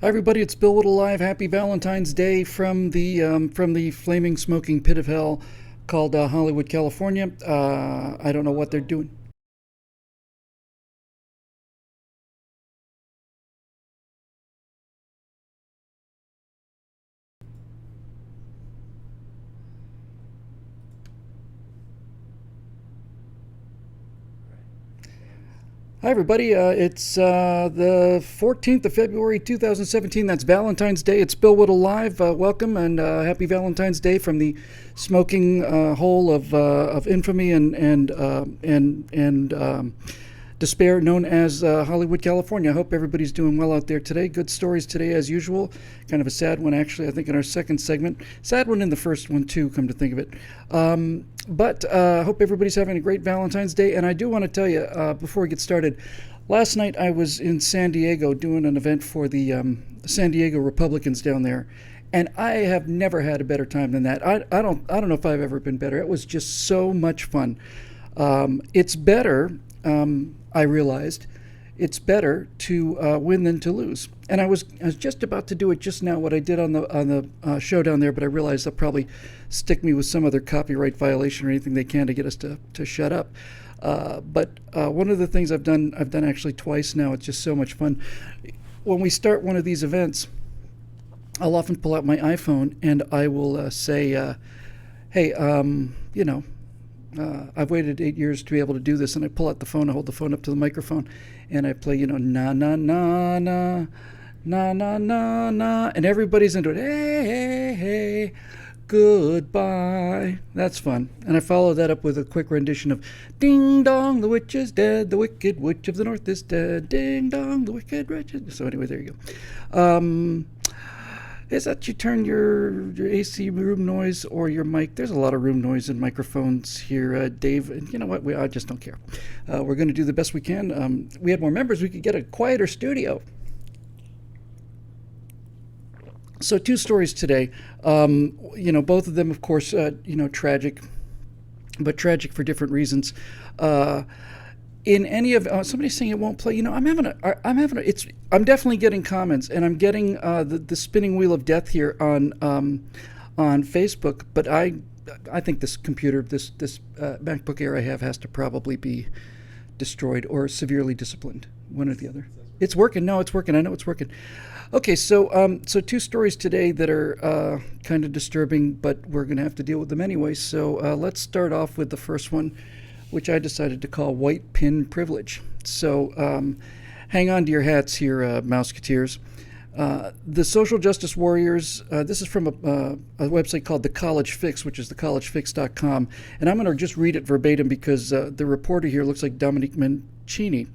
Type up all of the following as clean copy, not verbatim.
Hi everybody, it's Bill Whittle live. Happy Valentine's Day from the flaming smoking pit of hell called Hollywood, California. I don't know what they're doing. Hi everybody, it's the 14th of February 2017. That's Valentine's Day. It's Bill Whittle live. Welcome and happy Valentine's Day from the smoking hole of infamy and despair known as Hollywood, California. I hope everybody's doing well out there today. Good stories today, as usual. Kind of a sad one, actually, I think, in our second segment. Sad one in the first one, too, come to think of it. But I hope everybody's having a great Valentine's Day. And I do want to tell you, before we get started, last night I was in San Diego doing an event for the San Diego Republicans down there. And I have never had a better time than that. I don't know if I've ever been better. It was just so much fun. It's better. I realized it's better to win than to lose. And I was just about to do it just now, what I did on the show down there, but I realized they'll probably stick me with some other copyright violation or anything they can to get us to shut up. But one of the things I've done actually twice now. It's just so much fun. When we start one of these events, I'll often pull out my iPhone and I will say, "Hey, I've waited 8 years to be able to do this," and I pull out the phone, I hold the phone up to the microphone, and I play, na na na na, na na na na, and everybody's into it. Hey, hey, hey, goodbye. That's fun. And I follow that up with a quick rendition of Ding dong, the witch is dead, the wicked witch of the north is dead. Ding dong, the wicked witch is... So anyway, there you go. Is that you turn your AC room noise or your mic? There's a lot of room noise and microphones here, Dave. And you know what? I just don't care. We're going to do the best we can. We had more members. We could get a quieter studio. So 2 stories today. Both of them, of course, tragic, but tragic for different reasons. In any of somebody's saying it won't play. I'm definitely getting comments, and I'm getting the spinning wheel of death here on Facebook. But I think this computer, this MacBook Air I have, has to probably be destroyed or severely disciplined, one or the other. It's working. No, it's working. I know it's working. Okay, so 2 stories today that are kind of disturbing, but we're going to have to deal with them anyway. So let's start off with the first one, which I decided to call White Pin Privilege. So hang on to your hats here, Mouseketeers. The social justice warriors, this is from a website called The College Fix, which is thecollegefix.com. And I'm going to just read it verbatim because the reporter here looks like Dominique Mancini.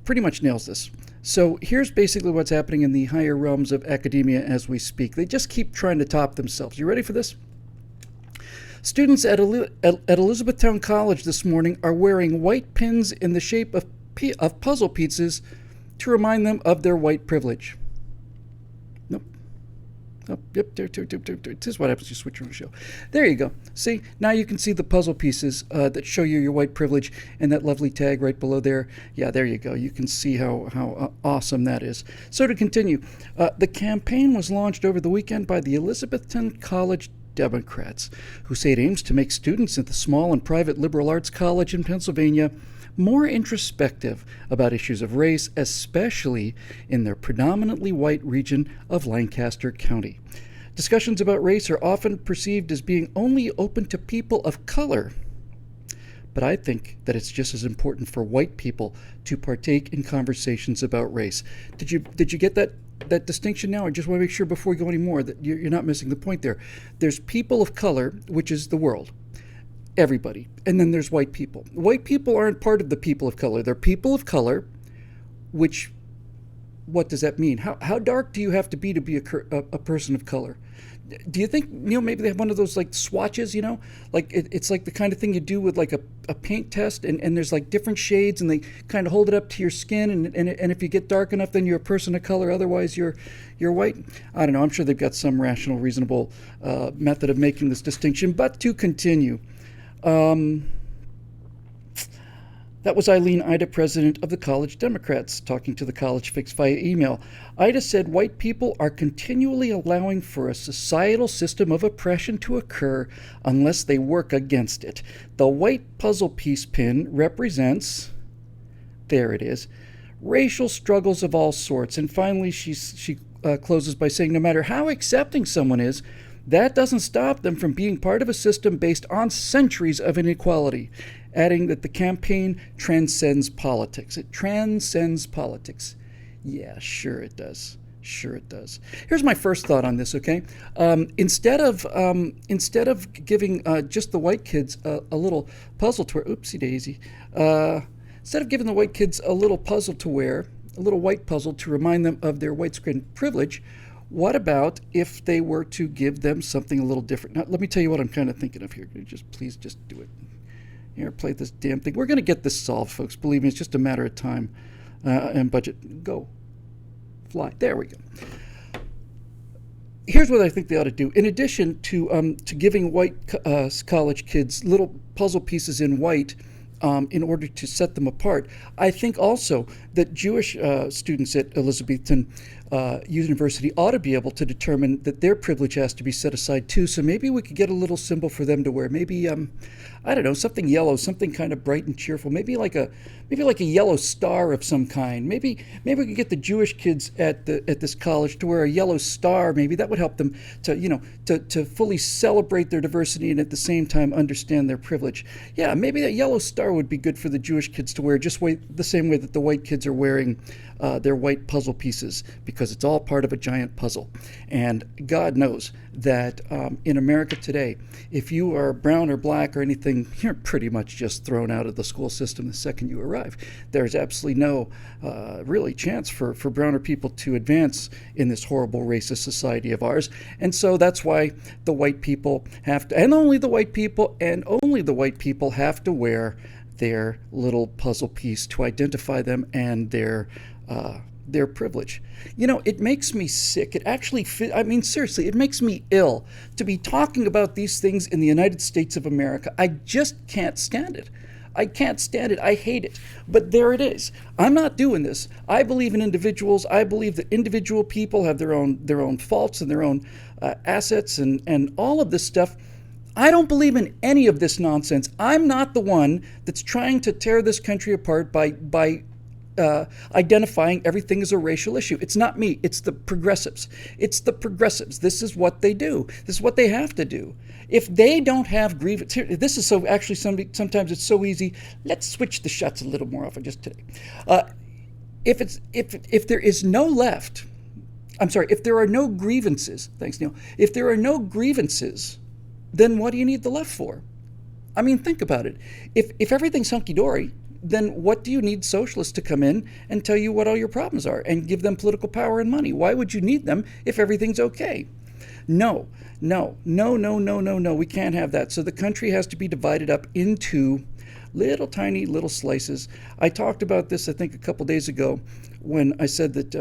Pretty much nails this. So here's basically what's happening in the higher realms of academia as we speak. They just keep trying to top themselves. You ready for this? Students at Elizabethtown College this morning are wearing white pins in the shape of puzzle pizzas to remind them of their white privilege. Nope. Oh, yep. This is what happens when you switch on the show. There you go. See, now you can see the puzzle pieces that show you your white privilege and that lovely tag right below there. Yeah, there you go. You can see how awesome that is. So to continue, the campaign was launched over the weekend by the Elizabethtown College Democrats, who say it aims to make students at the small and private liberal arts college in Pennsylvania more introspective about issues of race, especially in their predominantly white region of Lancaster County. Discussions about race are often perceived as being only open to people of color, but I think that it's just as important for white people to partake in conversations about race. Did you get that distinction now? I just want to make sure before we go any more that you're not missing the point there. There's people of color, which is the world, everybody, and then there's white people. White people aren't part of the people of color. They're people of color, which, what does that mean? How dark do you have to be a person of color? Do you think, maybe they have one of those like swatches, like it's like the kind of thing you do with like a paint test, and there's like different shades, and they kind of hold it up to your skin, and if you get dark enough, then you're a person of color. Otherwise, you're white. I don't know. I'm sure they've got some rational, reasonable method of making this distinction. But to continue, That was Eileen Ida, president of the College Democrats, talking to the College Fix via email. Ida said white people are continually allowing for a societal system of oppression to occur unless they work against it. The white puzzle piece pin represents, there it is, racial struggles of all sorts. And finally, she closes by saying no matter how accepting someone is, that doesn't stop them from being part of a system based on centuries of inequality, adding that the campaign transcends politics. It transcends politics. Yeah, sure it does. Sure it does. Here's my first thought on this, okay? Instead of giving just the white kids a little puzzle to wear, oopsie daisy, instead of giving the white kids a little puzzle to wear, a little white puzzle to remind them of their white skin privilege, what about if they were to give them something a little different? Now, let me tell you what I'm kind of thinking of here. Please just do it. Here, play this damn thing. We're going to get this solved, folks. Believe me, it's just a matter of time and budget. Go. Fly. There we go. Here's what I think they ought to do. In addition to giving white college kids little puzzle pieces in white, in order to set them apart, I think also that Jewish students at Elizabethton University ought to be able to determine that their privilege has to be set aside too. So maybe we could get a little symbol for them to wear. Maybe I don't know, something yellow, something kind of bright and cheerful. Maybe like a yellow star of some kind. Maybe we could get the Jewish kids at this college to wear a yellow star. Maybe that would help them to fully celebrate their diversity and at the same time understand their privilege. Yeah, maybe that yellow star would be good for the Jewish kids to wear, just the same way that the white kids are wearing their white puzzle pieces, because it's all part of a giant puzzle. And God knows that in America today, if you are brown or black or anything, you're pretty much just thrown out of the school system the second you arrive. There's absolutely no really chance for browner people to advance in this horrible racist society of ours. And so that's why the white people have to, and only the white people have to wear their little puzzle piece to identify them and their privilege. You know, it makes me sick. It actually, seriously, it makes me ill to be talking about these things in the United States of America. I just can't stand it. I can't stand it. I hate it. But there it is. I'm not doing this. I believe in individuals. I believe that individual people have their own faults and their own assets and all of this stuff. I don't believe in any of this nonsense. I'm not the one that's trying to tear this country apart by identifying everything as a racial issue. It's not me. It's the progressives. It's the progressives. This is what they do. This is what they have to do. If they don't have grievance, here, this is so actually sometimes it's so easy. Let's switch the shots a little more often just today. If there is no left, I'm sorry, if there are no grievances, thanks Neil, if there are no grievances, then what do you need the left for? I mean, think about it. If everything's hunky-dory, then what do you need socialists to come in and tell you what all your problems are and give them political power and money? Why would you need them if everything's okay? No. We can't have that. So the country has to be divided up into tiny little slices. I talked about this, I think, a couple days ago when I said that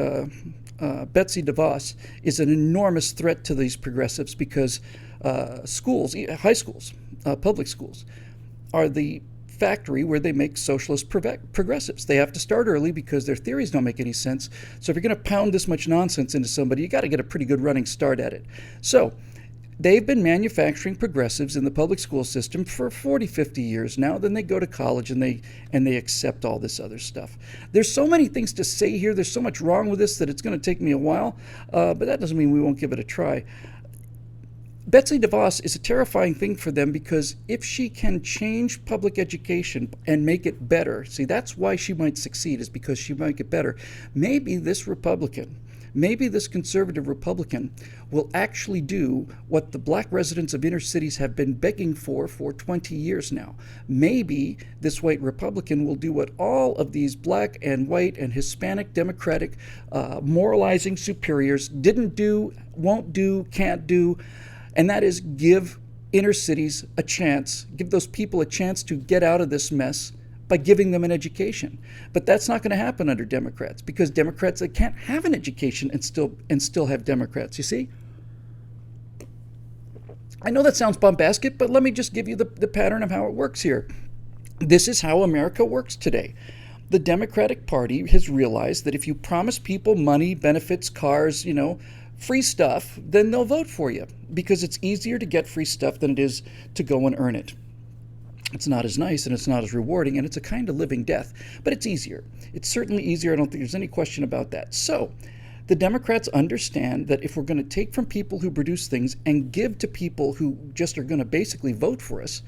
Betsy DeVos is an enormous threat to these progressives because schools, high schools, public schools, are the factory where they make socialist progressives. They have to start early because their theories don't make any sense. So if you're going to pound this much nonsense into somebody, you got to get a pretty good running start at it. So they've been manufacturing progressives in the public school system for 40, 50 years now. Then they go to college and they accept all this other stuff. There's so many things to say here. There's so much wrong with this that it's going to take me a while, but that doesn't mean we won't give it a try. Betsy DeVos is a terrifying thing for them because if she can change public education and make it better, see, that's why she might succeed, is because she might get better. Maybe this conservative Republican will actually do what the black residents of inner cities have been begging for 20 years now. Maybe this white Republican will do what all of these black and white and Hispanic Democratic moralizing superiors didn't do, won't do, can't do, and that is give inner cities a chance, give those people a chance to get out of this mess by giving them an education. But that's not going to happen under Democrats, because Democrats, they can't have an education and still have Democrats, you see? I know that sounds bombastic, but let me just give you the pattern of how it works here. This is how America works today. The Democratic Party has realized that if you promise people money, benefits, cars, free stuff, then they'll vote for you because it's easier to get free stuff than it is to go and earn it. It's not as nice and it's not as rewarding and it's a kind of living death, but it's easier. It's certainly easier. I don't think there's any question about that. So the Democrats understand that if we're going to take from people who produce things and give to people who just are going to basically vote for us,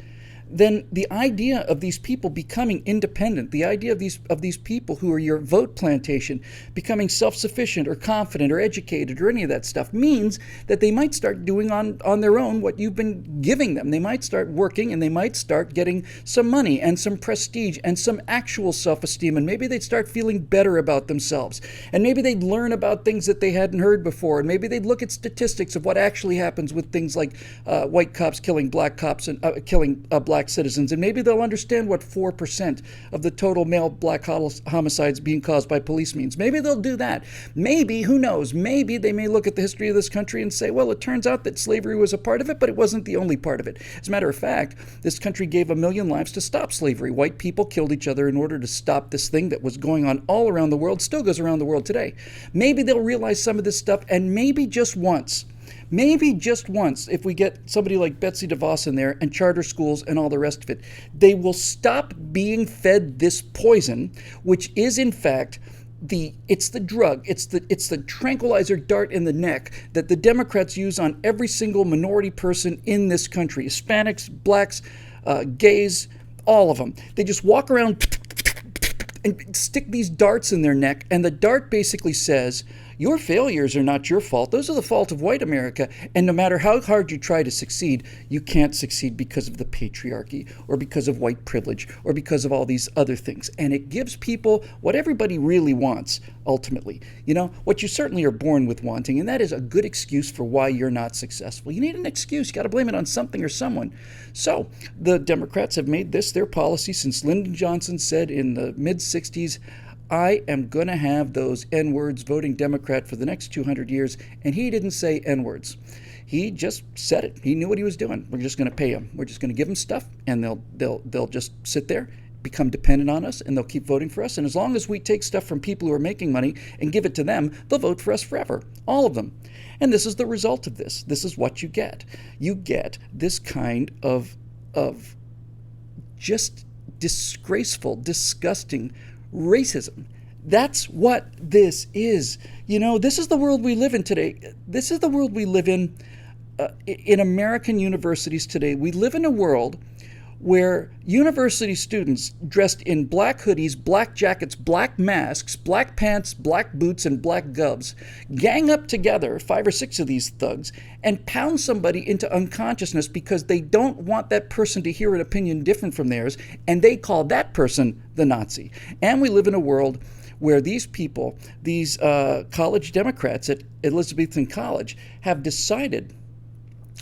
then the idea of these people becoming independent, the idea of these people who are your vote plantation becoming self-sufficient or confident or educated or any of that stuff means that they might start doing on their own what you've been giving them. They might start working and they might start getting some money and some prestige and some actual self-esteem, and maybe they'd start feeling better about themselves, and maybe they'd learn about things that they hadn't heard before, and maybe they'd look at statistics of what actually happens with things like white cops killing black cops and killing black citizens, and maybe they'll understand what 4% of the total male black homicides being caused by police means. Maybe they'll do that. Maybe, who knows, maybe they may look at the history of this country and say, well, it turns out that slavery was a part of it, but it wasn't the only part of it. As a matter of fact, this country gave 1 million lives to stop slavery. White people killed each other in order to stop this thing that was going on all around the world, still goes around the world today. Maybe they'll realize some of this stuff, and maybe just once, if we get somebody like Betsy DeVos in there and charter schools and all the rest of it, they will stop being fed this poison, which is in fact it's the drug, it's the tranquilizer dart in the neck that the Democrats use on every single minority person in this country, Hispanics, blacks, gays, all of them. They just walk around and stick these darts in their neck, and the dart basically says, your failures are not your fault. Those are the fault of white America. And no matter how hard you try to succeed, you can't succeed because of the patriarchy or because of white privilege or because of all these other things. And it gives people what everybody really wants, ultimately. What you certainly are born with wanting, and that is a good excuse for why you're not successful. You need an excuse. You got to blame it on something or someone. So the Democrats have made this their policy since Lyndon Johnson said in the mid-60s, I am going to have those N-words voting Democrat for the next 200 years. And he didn't say N-words. He just said it. He knew what he was doing. We're just going to pay him. We're just going to give him stuff, and they'll just sit there, become dependent on us, and they'll keep voting for us. And as long as we take stuff from people who are making money and give it to them, they'll vote for us forever. All of them. And this is the result of this. This is what you get. You get this kind of just disgraceful, disgusting racism. That's what this is. This is the world we live in today. This is the world we live in American universities today. We live in a world where university students dressed in black hoodies, black jackets, black masks, black pants, black boots, and black gloves gang up together, 5 or 6 of these thugs, and pound somebody into unconsciousness because they don't want that person to hear an opinion different from theirs, and they call that person the Nazi. And we live in a world where these people, these college Democrats at Elizabethton College, have decided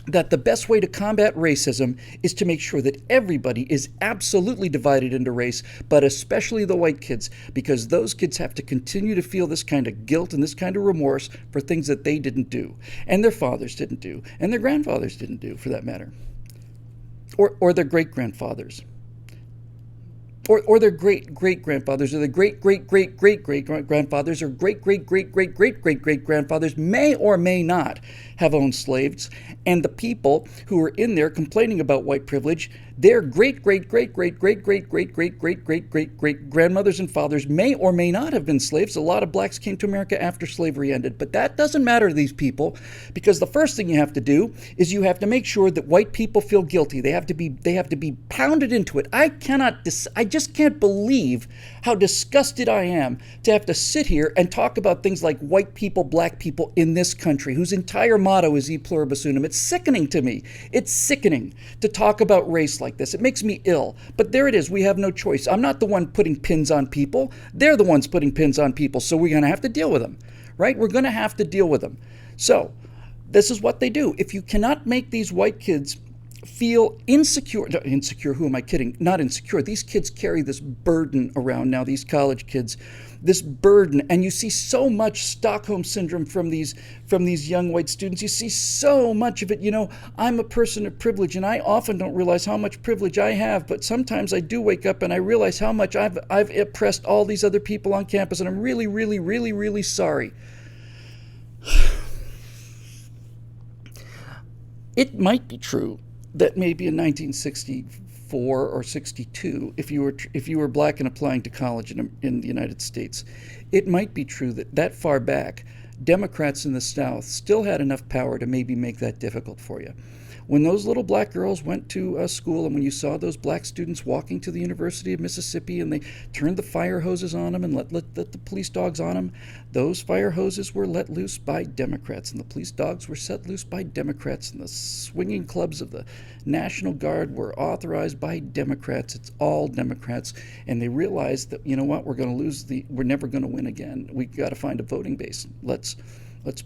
that the best way to combat racism is to make sure that everybody is absolutely divided into race, but especially the white kids, because those kids have to continue to feel this kind of guilt and this kind of remorse for things that they didn't do, and their fathers didn't do, and their grandfathers didn't do, for that matter, or their great-grandfathers. Or their great-great-grandfathers, or their great-great-great-great-great-grandfathers, or great-great-great-great-great-great-great-grandfathers may or may not have owned slaves. And the people who are in there complaining about white privilege, their great-great-great-great-great-great-great-great-great-great-great-grandmothers and fathers may or may not have been slaves. A lot of blacks came to America after slavery ended. But that doesn't matter to these people, because the first thing you have to do is you have to make sure that white people feel guilty. They have to be pounded into it. I just can't believe how disgusted I am to have to sit here and talk about things like white people, black people in this country, whose entire motto is e pluribus unum. It's sickening to me. It's sickening to talk about race like this. It makes me ill. But there it is. We have no choice. I'm not the one putting pins on people. They're the ones putting pins on people. So we're going to have to deal with them, right? We're going to have to deal with them. So this is what they do. If you cannot make these white kids feel insecure. Insecure, who am I kidding? Not insecure. These kids carry this burden around now, these college kids, this burden. And you see so much Stockholm syndrome from these young white students. You see so much of it. You know, I'm a person of privilege, and I often don't realize how much privilege I have, but sometimes I do wake up and I realize how much I've oppressed all these other people on campus, and I'm really, really, really, really sorry. It might be true that maybe in 1964 or 62, if you were black and applying to college in the United States, it might be true that far back, Democrats in the South still had enough power to maybe make that difficult for you. When those little black girls went to school, and when you saw those black students walking to the University of Mississippi, and they turned the fire hoses on them and let the police dogs on them, those fire hoses were let loose by Democrats, and the police dogs were set loose by Democrats, and the swinging clubs of the National Guard were authorized by Democrats. It's all Democrats, and they realized that, you know what, we're never going to win again. We got to find a voting base. Let's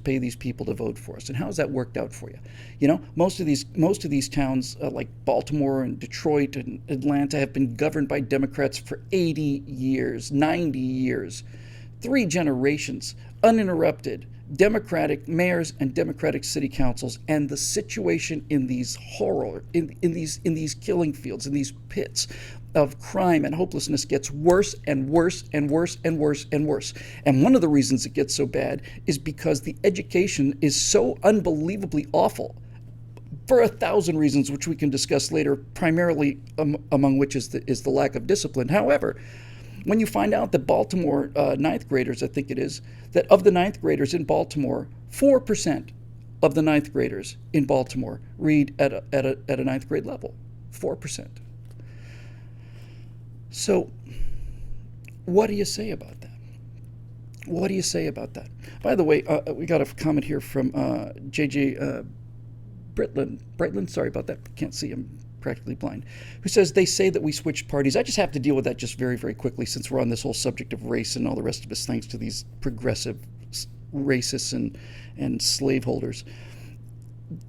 pay these people to vote for us. And how's that worked out for you? You know, most of these towns like Baltimore and Detroit and Atlanta have been governed by Democrats for 80 years, 90 years, 3 generations, uninterrupted, Democratic mayors and Democratic city councils. And the situation in these in these killing fields, in these pits of crime and hopelessness gets worse and worse and worse and worse and worse. And one of the reasons it gets so bad is because the education is so unbelievably awful for 1,000 reasons, which we can discuss later, primarily among which is the lack of discipline. However, when you find out that Baltimore ninth graders, I think it is, that of the ninth graders in Baltimore, 4% of the ninth graders in Baltimore read at a ninth grade level. 4%. So, what do you say about that? What do you say about that? By the way, we got a comment here from JJ Brightland. Sorry about that. Can't see him. Practically blind. Who says they say that we switched parties. I just have to deal with that just very, very quickly, since we're on this whole subject of race and all the rest of us, thanks to these progressive racists and slaveholders.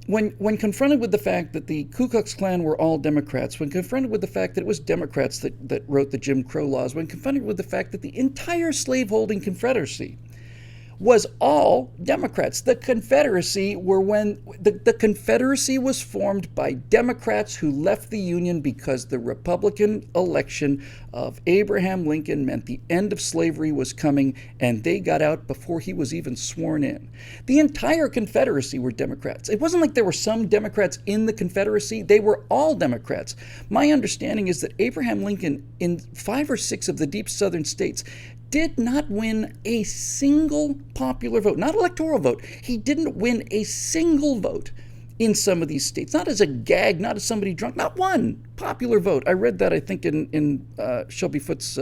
When confronted with the fact that the Ku Klux Klan were all Democrats, when confronted with the fact that it was Democrats that wrote the Jim Crow laws, when confronted with the fact that the entire slaveholding Confederacy was all Democrats. The Confederacy the Confederacy was formed by Democrats who left the Union because the Republican election of Abraham Lincoln meant the end of slavery was coming, and they got out before he was even sworn in. The entire Confederacy were Democrats. It wasn't like there were some Democrats in the Confederacy. They were all Democrats. My understanding is that Abraham Lincoln, in 5 or 6 of the deep southern states, did not win a single popular vote, not electoral vote. He didn't win a single vote in some of these states, not as a gag, not as somebody drunk, not one popular vote. I read that, I think, in Shelby Foote's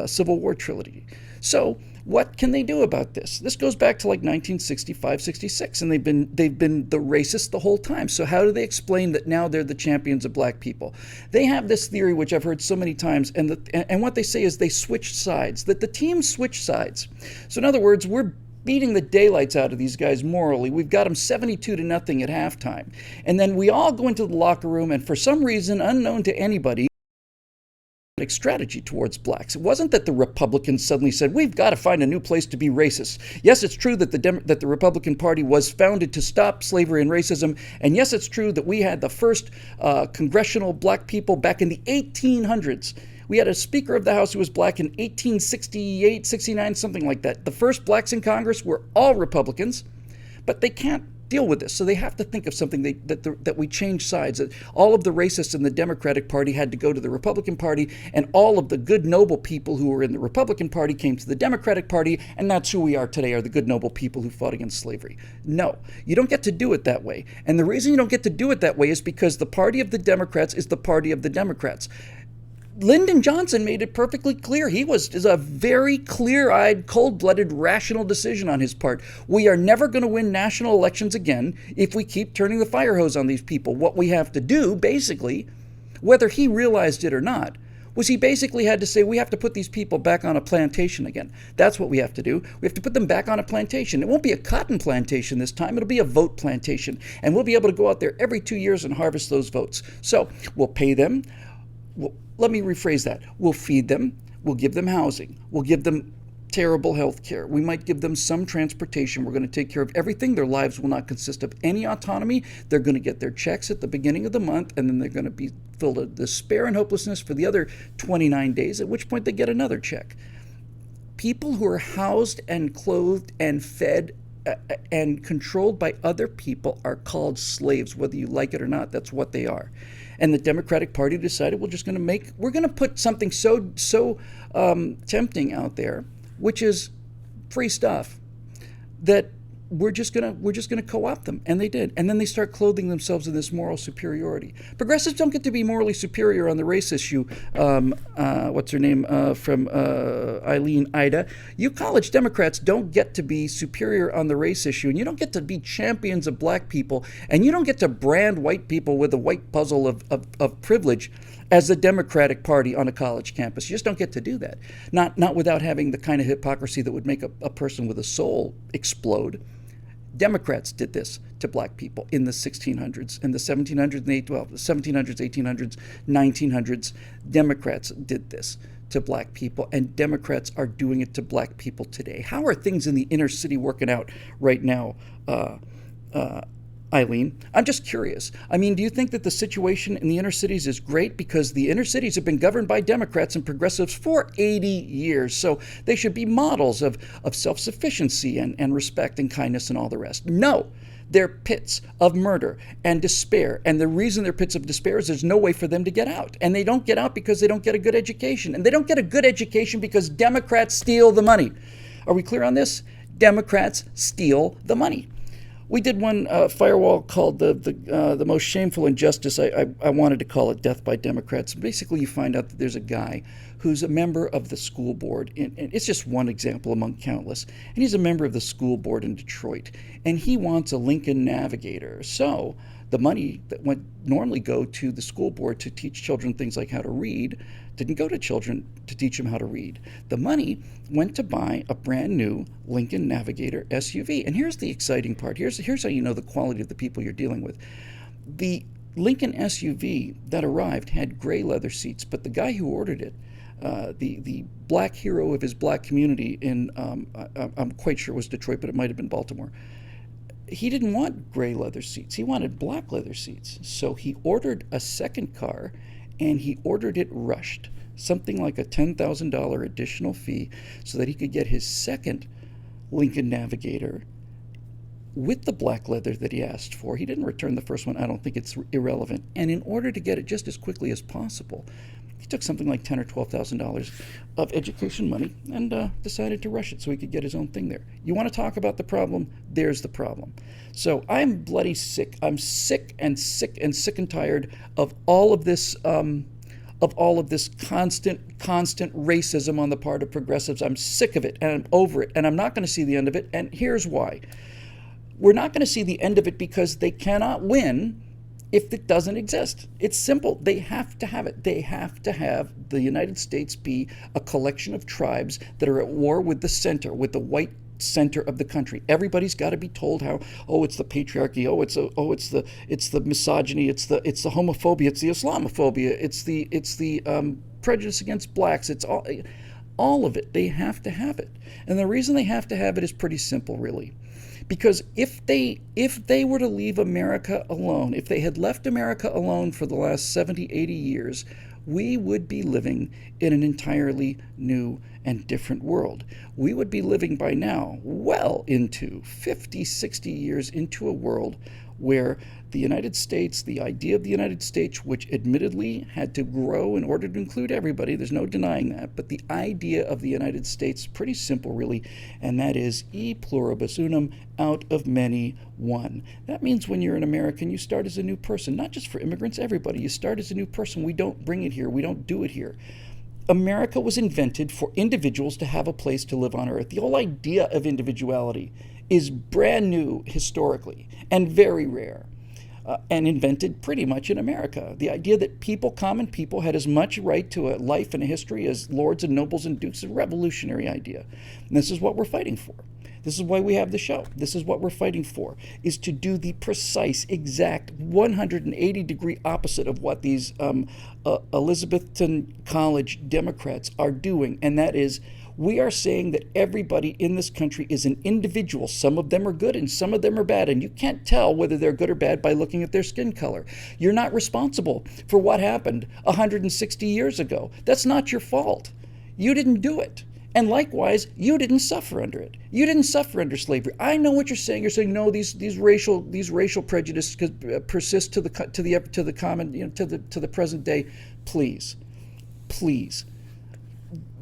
Civil War trilogy. So what can they do about this? This goes back to like 1965, 66, and they've been the racists the whole time. So how do they explain that now they're the champions of black people? They have this theory, which I've heard so many times, and what they say is they switched sides, that the team switched sides. So in other words, we're beating the daylights out of these guys morally. We've got them 72-0 at halftime. And then we all go into the locker room, and for some reason unknown to anybody, strategy towards blacks. It wasn't that the Republicans suddenly said, we've got to find a new place to be racist. Yes, it's true that the Republican Party was founded to stop slavery and racism, and yes, it's true that we had the first congressional black people back in the 1800s. We had a Speaker of the House who was black in 1868, 69, something like that. The first blacks in Congress were all Republicans, but they can't deal with this. So they have to think of something that we change sides. That all of the racists in the Democratic Party had to go to the Republican Party, and all of the good, noble people who were in the Republican Party came to the Democratic Party, and that's who we are today, are the good, noble people who fought against slavery. No, you don't get to do it that way. And the reason you don't get to do it that way is because the party of the Democrats is the party of the Democrats. Lyndon Johnson made it perfectly clear. Is a very clear-eyed, cold-blooded, rational decision on his part. We are never going to win national elections again if we keep turning the fire hose on these people. What we have to do, basically, whether he realized it or not, was he basically had to say, we have to put these people back on a plantation again. That's what we have to do. We have to put them back on a plantation. It won't be a cotton plantation this time. It'll be a vote plantation. And we'll be able to go out there every 2 years and harvest those votes. So we'll pay them. Let me rephrase that. We'll feed them. We'll give them housing. We'll give them terrible health care. We might give them some transportation. We're going to take care of everything. Their lives will not consist of any autonomy. They're going to get their checks at the beginning of the month, and then they're going to be filled with despair and hopelessness for the other 29 days, at which point they get another check. People who are housed and clothed and fed and controlled by other people are called slaves, whether you like it or not. That's what they are. And the Democratic Party decided we're going to put something so tempting out there, which is free stuff, that we're just gonna co-opt them, and they did. And then they start clothing themselves in this moral superiority. Progressives don't get to be morally superior on the race issue. What's her name from Eileen Ida? You college Democrats don't get to be superior on the race issue, and you don't get to be champions of black people, and you don't get to brand white people with a white puzzle of privilege as the Democratic Party on a college campus. You just don't get to do that. Not without having the kind of hypocrisy that would make a person with a soul explode. Democrats did this to black people in the 1600s, in the 1700s, and the 1700s, 1800s, 1900s. Democrats did this to black people, and Democrats are doing it to black people today. How are things in the inner city working out right now, Eileen? I'm just curious. I mean, do you think that the situation in the inner cities is great? Because the inner cities have been governed by Democrats and progressives for 80 years. So they should be models of self-sufficiency and respect and kindness and all the rest. No, they're pits of murder and despair. And the reason they're pits of despair is there's no way for them to get out. And they don't get out because they don't get a good education. And they don't get a good education because Democrats steal the money. Are we clear on this? Democrats steal the money. We did one firewall called the most shameful injustice. I wanted to call it Death by Democrats. Basically, you find out that there's a guy who's a member of the school board. And it's just one example among countless. And he's a member of the school board in Detroit. And he wants a Lincoln Navigator. So the money that would normally go to the school board to teach children things like how to read didn't go to children to teach them how to read. The money went to buy a brand new Lincoln Navigator SUV. And here's the exciting part. Here's how you know the quality of the people you're dealing with. The Lincoln SUV that arrived had gray leather seats, but the guy who ordered it, the black hero of his black community in, I'm quite sure it was Detroit, but it might have been Baltimore, he didn't want gray leather seats. He wanted black leather seats. So he ordered a second car, and he ordered it rushed, something like a $10,000 additional fee, so that he could get his second Lincoln Navigator with the black leather that he asked for. He didn't return the first one. I don't think it's irrelevant. And in order to get it just as quickly as possible, he took something like $10,000 or $12,000 of education money and decided to rush it so he could get his own thing there. You want to talk about the problem? There's the problem. So I'm bloody sick. I'm sick and tired of all of this constant racism on the part of progressives. I'm sick of it, and I'm over it, and I'm not going to see the end of it. And here's why. We're not going to see the end of it because they cannot win if it doesn't exist. It's simple. They have to have it. They have to have the United States be a collection of tribes that are at war with the center, with the white center of the country. Everybody's got to be told how, it's the patriarchy, it's the misogyny, it's the homophobia, it's the Islamophobia, it's the prejudice against blacks. It's all of it. They have to have it. And the reason they have to have it is pretty simple, really. Because if they were to leave America alone, if they had left America alone for the last 70, 80 years, we would be living in an entirely new and different world. We would be living by now well into 50, 60 years into a world where the United States, the idea of the United States, which admittedly had to grow in order to include everybody, there's no denying that, but the idea of the United States is pretty simple, really, and that is e pluribus unum, out of many, one. That means when you're an American, you start as a new person, not just for immigrants, everybody. You start as a new person. We don't bring it here. We don't do it here. America was invented for individuals to have a place to live on Earth. The whole idea of individuality is brand new historically and very rare. and invented pretty much in America. The idea that people, common people, had as much right to a life and a history as lords and nobles and dukes is a revolutionary idea. And this is what we're fighting for. This is why we have the show. This is what we're fighting for, is to do the precise, exact 180-degree opposite of what these Elizabethton College Democrats are doing. And that is, we are saying that everybody in this country is an individual. Some of them are good and some of them are bad. And you can't tell whether they're good or bad by looking at their skin color. You're not responsible for what happened 160 years ago. That's not your fault. You didn't do it. And likewise, you didn't suffer under it. You didn't suffer under slavery. I know what you're saying. You're saying no. These racial prejudices persist to the present day. Please.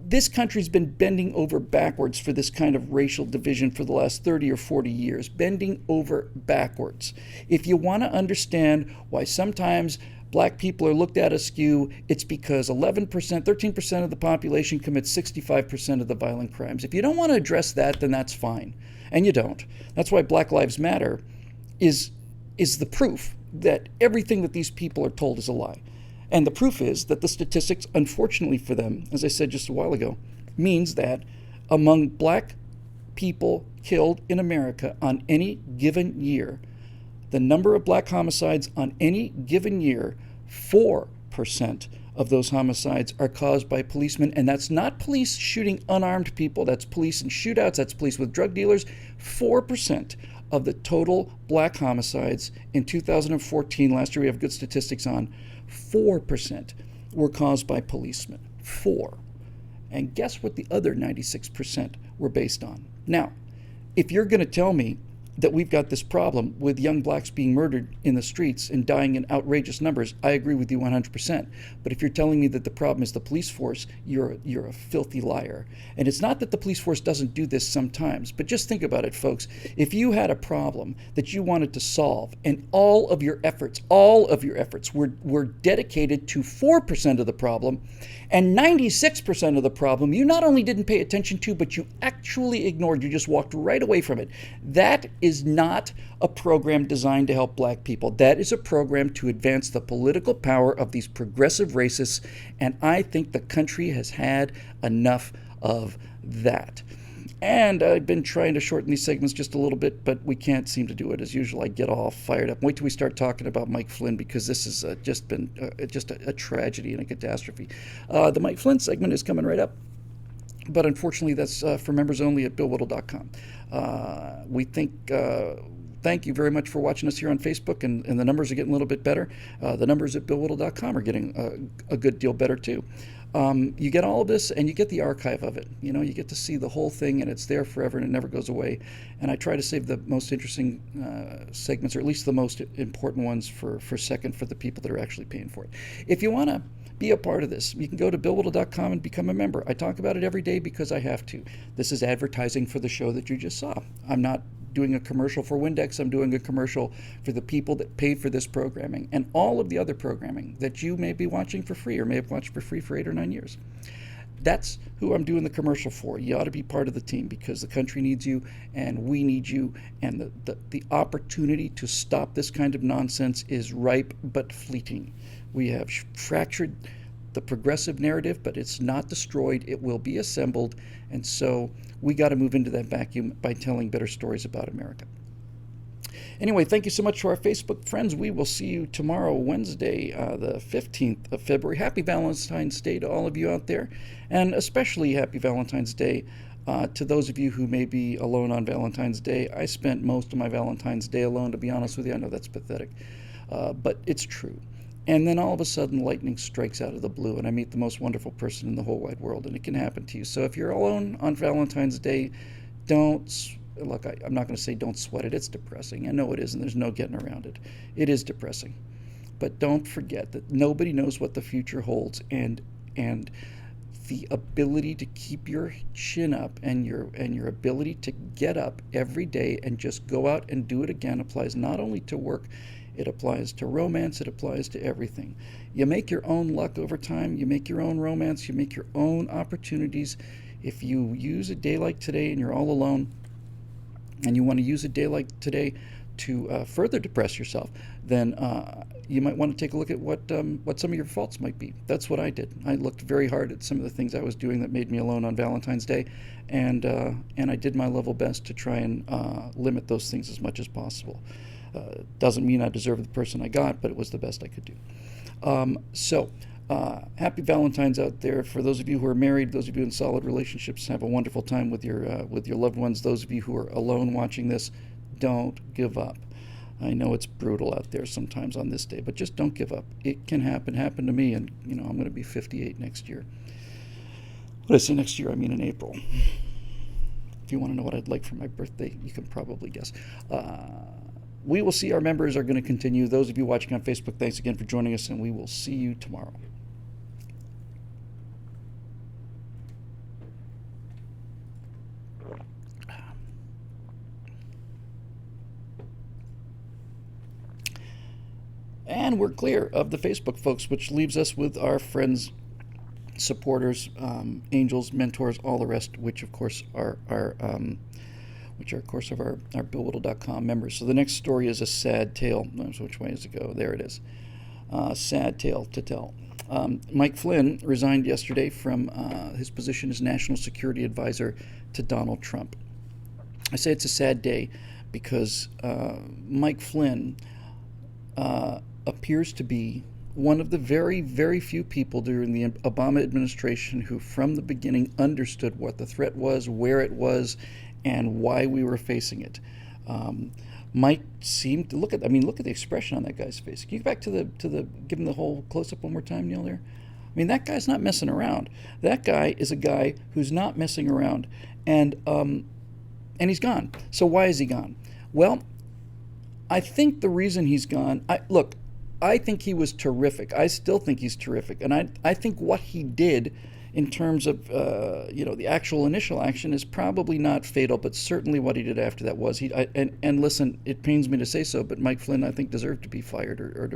This country's been bending over backwards for this kind of racial division for the last 30 or 40 years. Bending over backwards. If you want to understand why sometimes black people are looked at askew, it's because 11%, 13% of the population commits 65% of the violent crimes. If you don't want to address that, then that's fine. And you don't. That's why Black Lives Matter is the proof that everything that these people are told is a lie. And the proof is that the statistics, unfortunately for them, as I said just a while ago, means that among black people killed in America on any given year, the number of black homicides on any given year, 4% of those homicides are caused by policemen. And that's not police shooting unarmed people. That's police in shootouts. That's police with drug dealers. 4% of the total black homicides in 2014, last year we have good statistics on, 4% were caused by policemen. 4. And guess what the other 96% were based on? Now, if you're going to tell me that we've got this problem with young blacks being murdered in the streets and dying in outrageous numbers, I agree with you 100%. But if you're telling me that the problem is the police force, you're a filthy liar. And it's not that the police force doesn't do this sometimes, but just think about it, folks. If you had a problem that you wanted to solve and all of your efforts were dedicated to 4% of the problem, and 96% of the problem you not only didn't pay attention to, but you actually ignored. You just walked right away from it. That is not a program designed to help black people. That is a program to advance the political power of these progressive racists, and I think the country has had enough of that. And I've been trying to shorten these segments just a little bit, but we can't seem to do it. As usual, I get all fired up. Wait till we start talking about Mike Flynn, because this has just been a tragedy and a catastrophe. The Mike Flynn segment is coming right up, but unfortunately that's for members only at BillWhittle.com. Thank you very much for watching us here on Facebook, and the numbers are getting a little bit better. The numbers at BillWhittle.com are getting a good deal better too. You get all of this, and you get the archive of it. You get to see the whole thing, and it's there forever, and it never goes away. And I try to save the most interesting segments, or at least the most important ones, for second, for the people that are actually paying for it. If you want to be a part of this, you can go to BillWhittle.com and become a member. I talk about it every day because I have to. This is advertising for the show that you just saw. I'm not doing a commercial for Windex. I'm doing a commercial for the people that pay for this programming and all of the other programming that you may be watching for free, or may have watched for free for 8 or 9 years. That's who I'm doing the commercial for. You ought to be part of the team, because the country needs you and we need you, and the opportunity to stop this kind of nonsense is ripe but fleeting. We have fractured the progressive narrative, but it's not destroyed. It will be assembled, and so we got to move into that vacuum by telling better stories about America. Anyway, thank you so much to our Facebook friends. We will see you tomorrow, Wednesday, the 15th of February. Happy Valentine's Day to all of you out there, and especially happy Valentine's Day to those of you who may be alone on Valentine's Day. I spent most of my Valentine's Day alone, to be honest with you. I know that's pathetic, but it's true. And then all of a sudden, lightning strikes out of the blue, and I meet the most wonderful person in the whole wide world, and it can happen to you. So if you're alone on Valentine's Day, look, I'm not going to say don't sweat it. It's depressing. I know it is, and there's no getting around it. It is depressing. But don't forget that nobody knows what the future holds, and the ability to keep your chin up and your ability to get up every day and just go out and do it again applies not only to work. It applies to romance. It applies to everything. You make your own luck over time. You make your own romance. You make your own opportunities. If you use a day like today and you're all alone, and you want to use a day like today to further depress yourself, then you might want to take a look at what some of your faults might be. That's what I did. I looked very hard at some of the things I was doing that made me alone on Valentine's Day, and I did my level best to try and limit those things as much as possible. Doesn't mean I deserve the person I got, but it was the best I could do. Happy Valentine's out there. For those of you who are married, those of you in solid relationships, have a wonderful time with your loved ones. Those of you who are alone watching this, don't give up. I know it's brutal out there sometimes on this day, but just don't give up. It can happen. Happened to me, and I'm going to be 58 next year. What did I say next year? I mean in April. If you want to know what I'd like for my birthday, you can probably guess. We will see. Our members are going to continue. Those of you watching on Facebook, thanks again for joining us, and we will see you tomorrow. And we're clear of the Facebook folks, which leaves us with our friends, supporters, angels, mentors, all the rest, which of course are our BillWhittle.com members. So the next story is a sad tale. Which way does it go? There it is. Sad tale to tell. Mike Flynn resigned yesterday from his position as National Security Advisor to Donald Trump. I say it's a sad day because Mike Flynn appears to be one of the very, very few people during the Obama administration who from the beginning understood what the threat was, where it was, and why we were facing it. Mike seemed to look at the expression on that guy's face. Can you go back to give him the whole close-up one more time, Neil, there? I mean, that guy's not messing around. That guy is a guy who's not messing around, and he's gone. So why is he gone? Well, I think the reason he's gone, I think he was terrific. I still think he's terrific. And I think what he did in terms of, the actual initial action is probably not fatal, but certainly what he did after that was. And listen, it pains me to say so, but Mike Flynn, I think, deserved to be fired or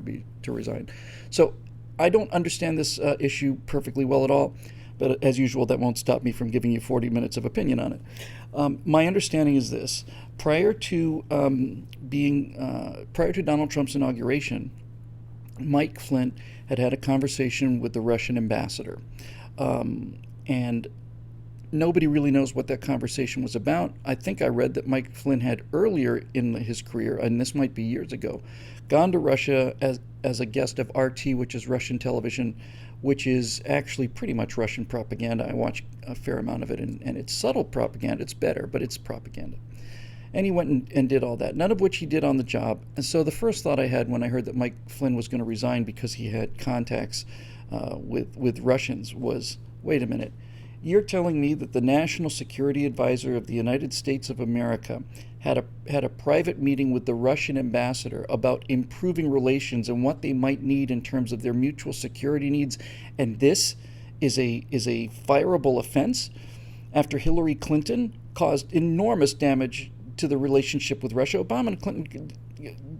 to resign. So I don't understand this issue perfectly well at all. But as usual, that won't stop me from giving you 40 minutes of opinion on it. My understanding is this. Prior to Donald Trump's inauguration, Mike Flynn had a conversation with the Russian ambassador. And nobody really knows what that conversation was about. I think I read that Mike Flynn had earlier in his career, and this might be years ago, gone to Russia as a guest of RT, which is Russian television, which is actually pretty much Russian propaganda. I watch a fair amount of it, and it's subtle propaganda. It's better, but it's propaganda. And he went and did all that, none of which he did on the job. And so the first thought I had when I heard that Mike Flynn was going to resign because he had contacts with Russians was, wait a minute, you're telling me that the National Security Advisor of the United States of America had a private meeting with the Russian ambassador about improving relations and what they might need in terms of their mutual security needs, and this is a fireable offense after Hillary Clinton caused enormous damage to the relationship with Russia. Obama and Clinton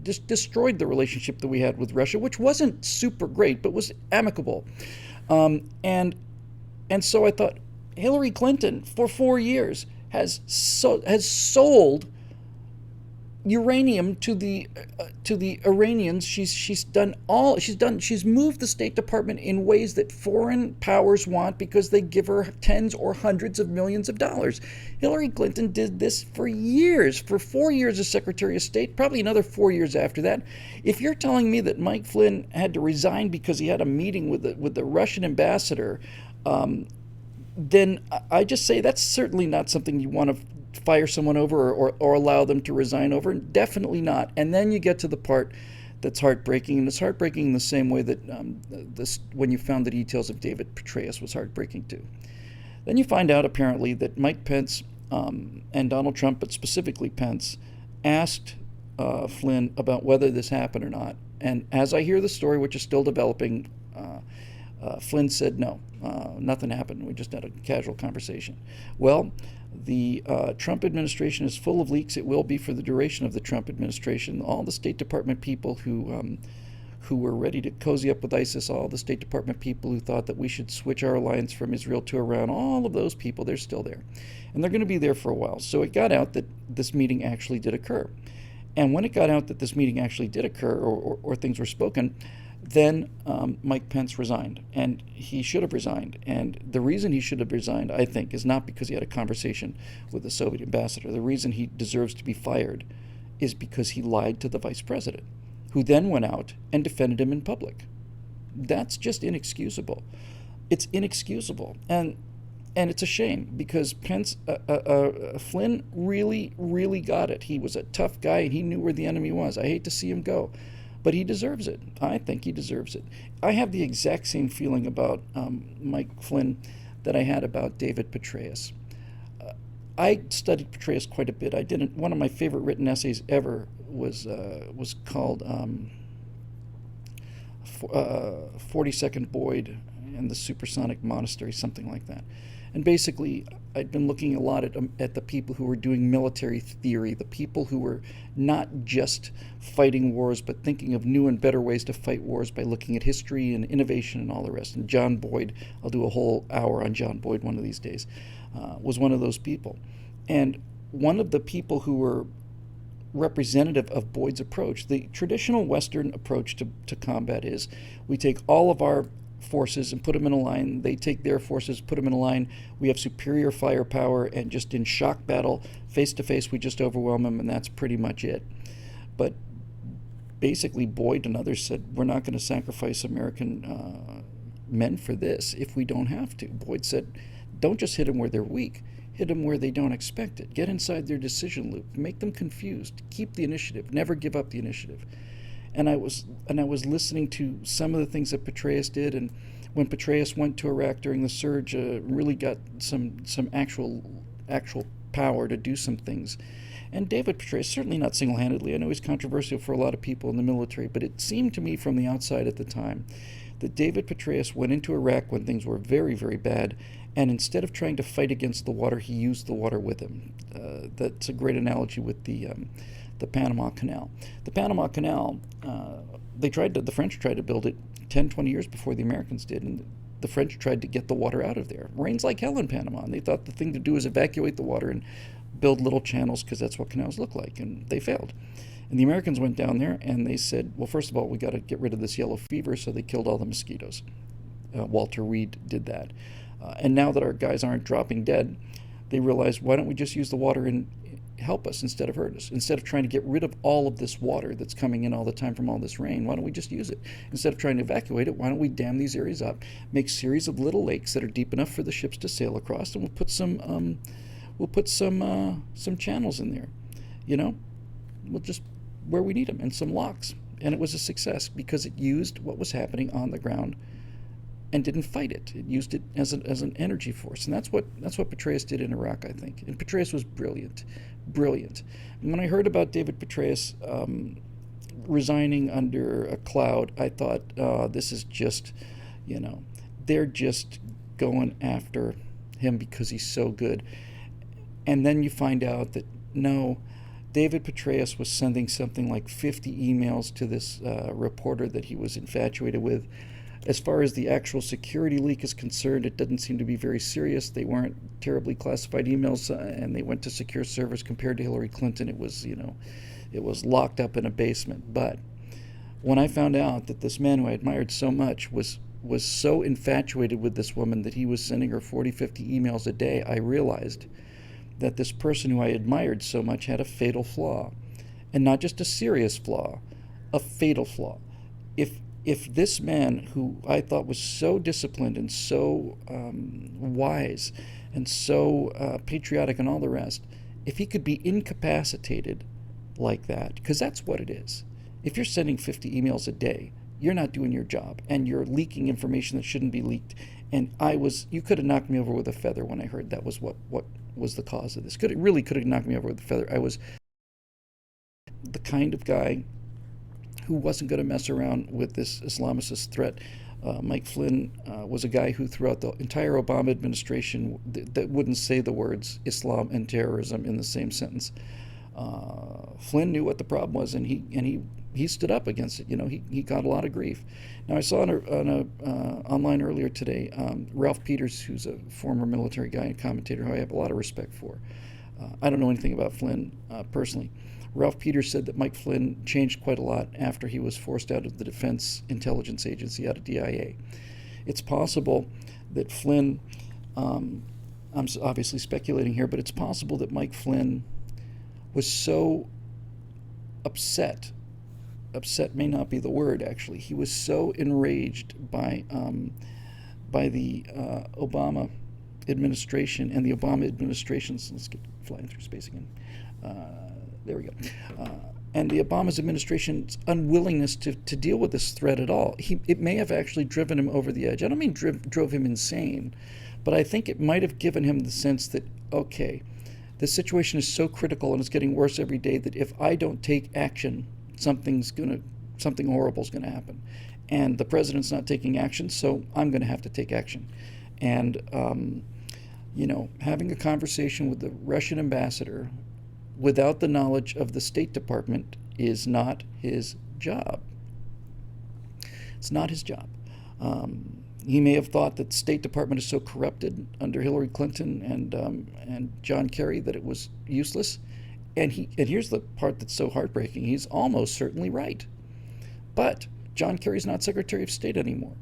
just destroyed the relationship that we had with Russia, which wasn't super great, but was amicable. And so I thought, Hillary Clinton, for 4 years, has sold uranium to the Iranians. She's moved the State Department in ways that foreign powers want because they give her tens or hundreds of millions of dollars. Hillary Clinton did this for years, for 4 years as Secretary of State, probably another 4 years after that. If you're telling me that Mike Flynn had to resign because he had a meeting with the Russian ambassador, then I just say that's certainly not something you want to fire someone over or allow them to resign over. Definitely not. And then you get to the part that's heartbreaking, and it's heartbreaking in the same way that when you found the details of David Petraeus was heartbreaking too. Then you find out apparently that Mike Pence and Donald Trump, but specifically Pence, asked Flynn about whether this happened or not. And as I hear the story, which is still developing, Flynn said no, nothing happened. We just had a casual conversation. Well, the Trump administration is full of leaks. It will be for the duration of the Trump administration. All the State Department people who were ready to cozy up with ISIS, all the State Department people who thought that we should switch our alliance from Israel to Iran, all of those people, they're still there. And they're going to be there for a while. So it got out that this meeting actually did occur. And when it got out that this meeting actually did occur, or things were spoken, then Mike Pence resigned, and he should have resigned. And the reason he should have resigned, I think, is not because he had a conversation with the Soviet ambassador. The reason he deserves to be fired is because he lied to the vice president, who then went out and defended him in public. That's just inexcusable. It's inexcusable, and it's a shame because Flynn really got it. He was a tough guy, and he knew where the enemy was. I hate to see him go, but he deserves it. I think he deserves it. I have the exact same feeling about Mike Flynn that I had about David Petraeus. I studied Petraeus quite a bit. I didn't. One of my favorite written essays ever was called 42nd Boyd and the Supersonic Monastery, something like that. And basically, I'd been looking a lot at the people who were doing military theory, the people who were not just fighting wars, but thinking of new and better ways to fight wars by looking at history and innovation and all the rest. And John Boyd, I'll do a whole hour on John Boyd one of these days, was one of those people. And one of the people who were representative of Boyd's approach, the traditional Western approach to combat is we take all of our forces and put them in a line. They take their forces, put them in a line. We have superior firepower, and just in shock battle, face to face, we just overwhelm them, and that's pretty much it. But basically, Boyd and others said, we're not going to sacrifice American men for this if we don't have to. Boyd said, don't just hit them where they're weak. Hit them where they don't expect it. Get inside their decision loop. Make them confused. Keep the initiative. Never give up the initiative. And I was listening to some of the things that Petraeus did, and when Petraeus went to Iraq during the surge, really got some actual power to do some things. And David Petraeus, certainly not single-handedly. I know he's controversial for a lot of people in the military, but it seemed to me from the outside at the time that David Petraeus went into Iraq when things were very, very bad, and instead of trying to fight against the water, he used the water with him. That's a great analogy with the Panama Canal. The Panama Canal, the French tried to build it 10, 20 years before the Americans did, and the French tried to get the water out of there. Rains like hell in Panama, and they thought the thing to do is evacuate the water and build little channels because that's what canals look like, and they failed. And the Americans went down there and they said, well, first of all, we got to get rid of this yellow fever, so they killed all the mosquitoes. Walter Reed did that. And now that our guys aren't dropping dead, they realized, why don't we just use the water and help us instead of hurt us? Instead of trying to get rid of all of this water that's coming in all the time from all this rain, why don't we just use it? Instead of trying to evacuate it, why don't we dam these areas up, make series of little lakes that are deep enough for the ships to sail across, and we'll put some channels in there, we'll just where we need them, and some locks. And it was a success because it used what was happening on the ground and didn't fight it. It used it as an energy force, and that's what Petraeus did in Iraq, I think. And Petraeus was brilliant. And when I heard about David Petraeus resigning under a cloud, I thought, this is just, they're just going after him because he's so good. And then you find out that no, David Petraeus was sending something like 50 emails to this reporter that he was infatuated with. As far as the actual security leak is concerned, it doesn't seem to be very serious. They weren't terribly classified emails, and they went to secure servers. Compared to Hillary Clinton, it was, it was locked up in a basement. But when I found out that this man who I admired so much was so infatuated with this woman that he was sending her 40, 50 emails a day, I realized that this person who I admired so much had a fatal flaw. And not just a serious flaw, a fatal flaw. If this man, who I thought was so disciplined and so wise and so patriotic and all the rest, if he could be incapacitated like that, because that's what it is. If you're sending 50 emails a day, you're not doing your job, and you're leaking information that shouldn't be leaked. And you could have knocked me over with a feather when I heard that was what was the cause of this. It really could have knocked me over with a feather. I was the kind of guy who wasn't going to mess around with this Islamicist threat. Mike Flynn was a guy who throughout the entire Obama administration that wouldn't say the words Islam and terrorism in the same sentence. Flynn knew what the problem was, and he stood up against it. He got a lot of grief. Now, I saw on online earlier today, Ralph Peters, who's a former military guy and commentator who I have a lot of respect for. I don't know anything about Flynn personally. Ralph Peters said that Mike Flynn changed quite a lot after he was forced out of the Defense Intelligence Agency, out of DIA. It's possible that Flynn, I'm obviously speculating here, but it's possible that Mike Flynn was so upset may not be the word, actually. He was so enraged by the Obama administration and the Obama administration's, let's get flying through space again. There we go. And the Obama's administration's unwillingness to deal with this threat at all. It may have actually driven him over the edge. I don't mean drove him insane, but I think it might have given him the sense that, okay, the situation is so critical and it's getting worse every day that if I don't take action, something horrible is going to happen. And the president's not taking action, so I'm going to have to take action. And, having a conversation with the Russian ambassador without the knowledge of the State Department is not his job. It's not his job. He may have thought that the State Department is so corrupted under Hillary Clinton and John Kerry that it was useless. And here's the part that's so heartbreaking. He's almost certainly right. But John Kerry's not Secretary of State anymore.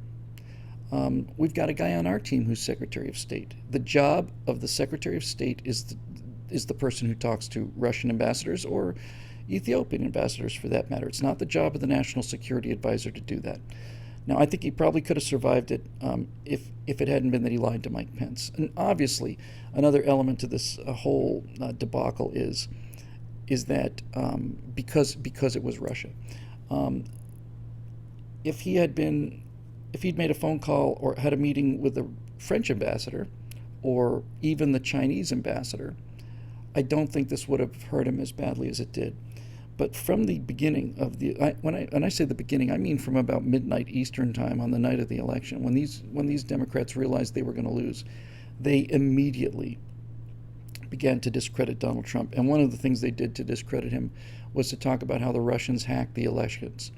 We've got a guy on our team who's Secretary of State. The job of the Secretary of State is the person who talks to Russian ambassadors or Ethiopian ambassadors, for that matter. It's not the job of the National Security Advisor to do that. Now, I think he probably could have survived it if it hadn't been that he lied to Mike Pence. And obviously, another element to this whole debacle is that because it was Russia, if he'd made a phone call or had a meeting with the French ambassador or even the Chinese ambassador, I don't think this would have hurt him as badly as it did. But from the beginning of when I say the beginning, I mean from about midnight Eastern time on the night of the election, when these Democrats realized they were going to lose, they immediately began to discredit Donald Trump. And one of the things they did to discredit him was to talk about how the Russians hacked the elections.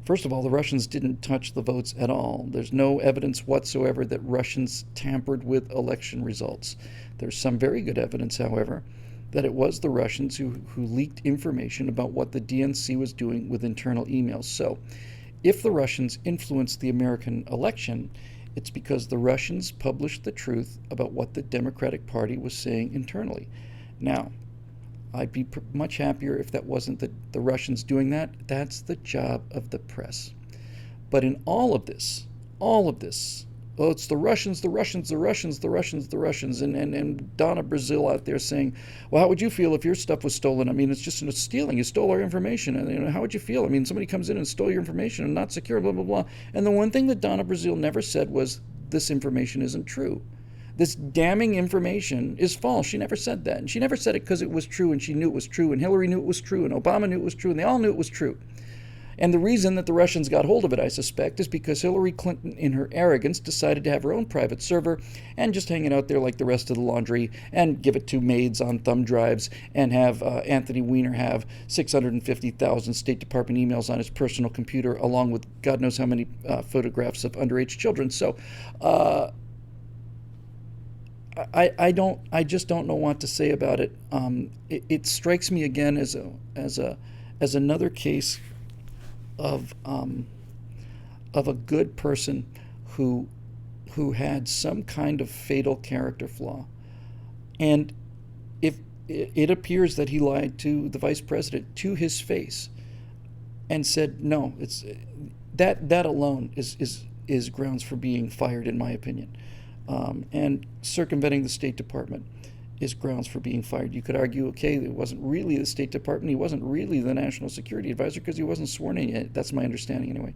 First of all, the Russians didn't touch the votes at all. There's no evidence whatsoever that Russians tampered with election results. There's some very good evidence, however, that it was the Russians who leaked information about what the DNC was doing with internal emails. So if the Russians influenced the American election, it's because the Russians published the truth about what the Democratic Party was saying internally. Now, I'd be much happier if that wasn't the Russians doing that. That's the job of the press. But in all of this, oh, it's the Russians, and Donna Brazil out there saying, well, how would you feel if your stuff was stolen? I mean, it's just stealing. You stole our information. And how would you feel? I mean, somebody comes in and stole your information and not secure, blah, blah, blah. And the one thing that Donna Brazil never said was, this information isn't true. This damning information is false. She never said that. And she never said it because it was true and she knew it was true and Hillary knew it was true and Obama knew it was true and they all knew it was true. And the reason that the Russians got hold of it, I suspect, is because Hillary Clinton, in her arrogance, decided to have her own private server and just hang it out there like the rest of the laundry and give it to maids on thumb drives and have Anthony Weiner have 650,000 State Department emails on his personal computer, along with God knows how many photographs of underage children. So I just don't know what to say about it. It strikes me again as another case of a good person who had some kind of fatal character flaw, and if it appears that he lied to the vice president to his face, and said no, it's that alone is grounds for being fired, in my opinion, and circumventing the State Department is grounds for being fired. You could argue, okay, it wasn't really the State Department, he wasn't really the National Security Advisor because he wasn't sworn in yet. That's my understanding anyway.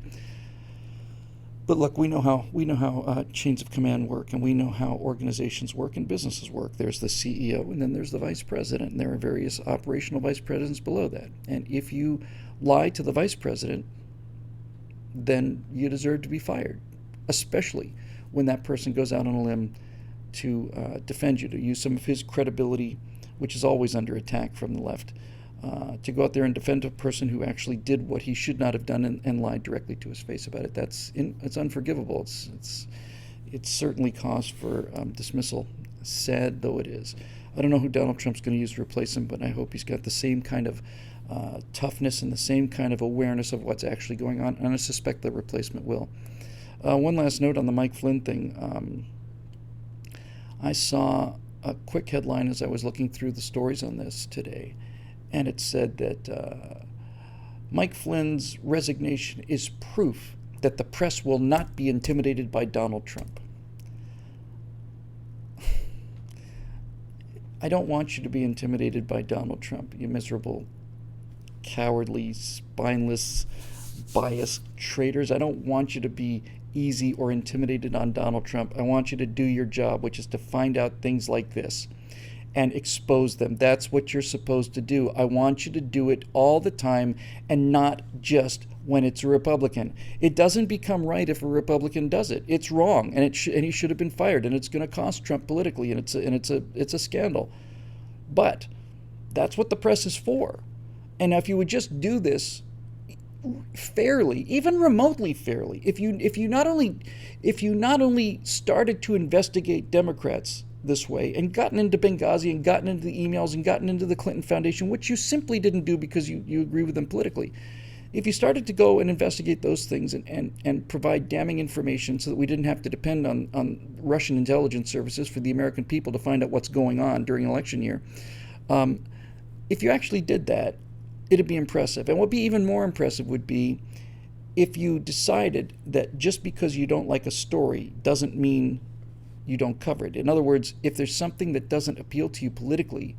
But look, we know how chains of command work, and we know how organizations work and businesses work. There's the CEO, and then there's the vice president, and there are various operational vice presidents below that. And if you lie to the vice president, then you deserve to be fired, especially when that person goes out on a limb to defend you, to use some of his credibility, which is always under attack from the left, to go out there and defend a person who actually did what he should not have done and lied directly to his face about it. It's unforgivable. It's certainly cause for dismissal, sad though it is. I don't know who Donald Trump's going to use to replace him, but I hope he's got the same kind of toughness and the same kind of awareness of what's actually going on, and I suspect the replacement will. One last note on the Mike Flynn thing. I saw a quick headline as I was looking through the stories on this today, and it said that Mike Flynn's resignation is proof that the press will not be intimidated by Donald Trump. I don't want you to be intimidated by Donald Trump, you miserable, cowardly, spineless, biased traitors. I don't want you to be easy or intimidated on Donald Trump. I want you to do your job, which is to find out things like this and expose them. That's what you're supposed to do. I want you to do it all the time and not just when it's a Republican. It doesn't become right if a Republican does it. It's wrong, and and he should have been fired, and it's going to cost Trump politically, and it's a scandal. But that's what the press is for. And if you would just do this fairly, even remotely fairly, if you not only started to investigate Democrats this way and gotten into Benghazi and gotten into the emails and gotten into the Clinton Foundation, which you simply didn't do because you agree with them politically. If you started to go and investigate those things and provide damning information so that we didn't have to depend on Russian intelligence services for the American people to find out what's going on during election year, if you actually did that, it'd be impressive. And what would be even more impressive would be if you decided that just because you don't like a story doesn't mean you don't cover it. In other words, if there's something that doesn't appeal to you politically,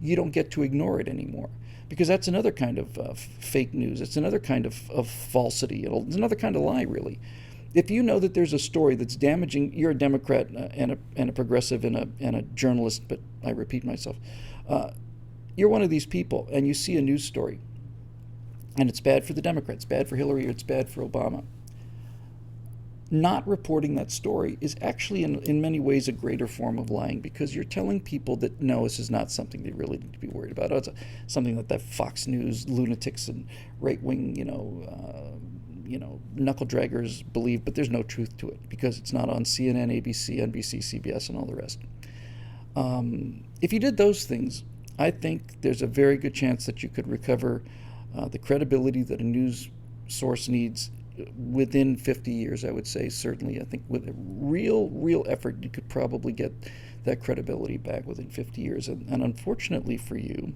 you don't get to ignore it anymore. Because that's another kind of fake news. It's another kind of falsity. It's another kind of lie, really. If you know that there's a story that's damaging, you're a Democrat and a progressive and a journalist, but I repeat myself, you're one of these people, and you see a news story, and it's bad for the Democrats, bad for Hillary, or it's bad for Obama. Not reporting that story is actually in many ways a greater form of lying, because you're telling people that no, this is not something they really need to be worried about. It's something that Fox News lunatics and right-wing, knuckle draggers believe, but there's no truth to it because it's not on CNN, ABC, NBC, CBS, and all the rest. If you did those things, I think there's a very good chance that you could recover the credibility that a news source needs within 50 years, I would say. Certainly, I think with a real effort, you could probably get that credibility back within 50 years. And unfortunately for you,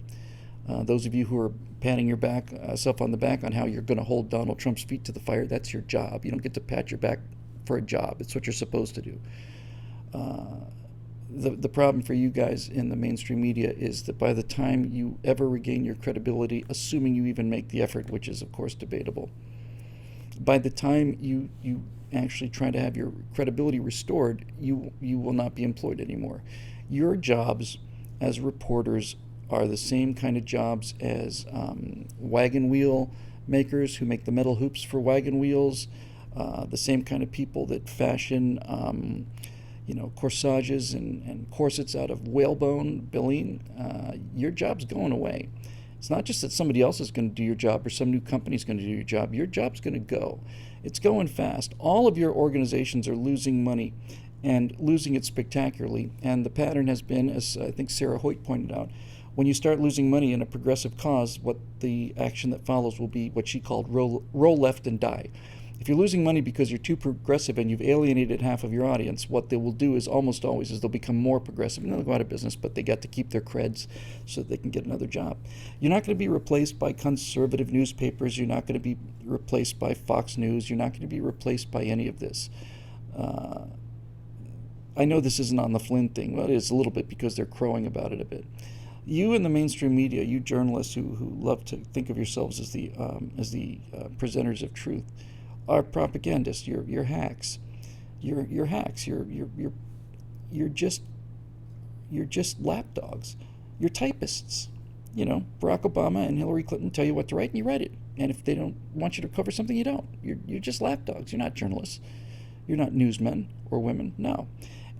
those of you who are patting yourself on the back on how you're going to hold Donald Trump's feet to the fire, that's your job. You don't get to pat your back for a job. It's what you're supposed to do. The problem for you guys in the mainstream media is that by the time you ever regain your credibility, assuming you even make the effort, which is of course debatable, by the time you actually try to have your credibility restored, you will not be employed anymore. Your jobs as reporters are the same kind of jobs as wagon wheel makers who make the metal hoops for wagon wheels, the same kind of people that fashion corsages and corsets out of whalebone baleen. Your job's going away. It's not just that somebody else is going to do your job or some new company is going to do your job. Your job's going to go. It's going fast. All of your organizations are losing money and losing it spectacularly. And the pattern has been, as I think Sarah Hoyt pointed out, when you start losing money in a progressive cause, what the action that follows will be what she called roll left and die. If you're losing money because you're too progressive and you've alienated half of your audience, what they will do is almost always is they'll become more progressive. And they'll go out of business, but they got to keep their creds so that they can get another job. You're not going to be replaced by conservative newspapers. You're not going to be replaced by Fox News. You're not going to be replaced by any of this. I know this isn't on the Flynn thing. Well, it is a little bit because they're crowing about it a bit. You in the mainstream media, you journalists who love to think of yourselves as the presenters of truth, are propagandists. You're hacks. You're hacks. You're just lapdogs. You're typists. Barack Obama and Hillary Clinton tell you what to write, and you write it. And if they don't want you to cover something, you don't. You're just lapdogs. You're not journalists. You're not newsmen or women. No.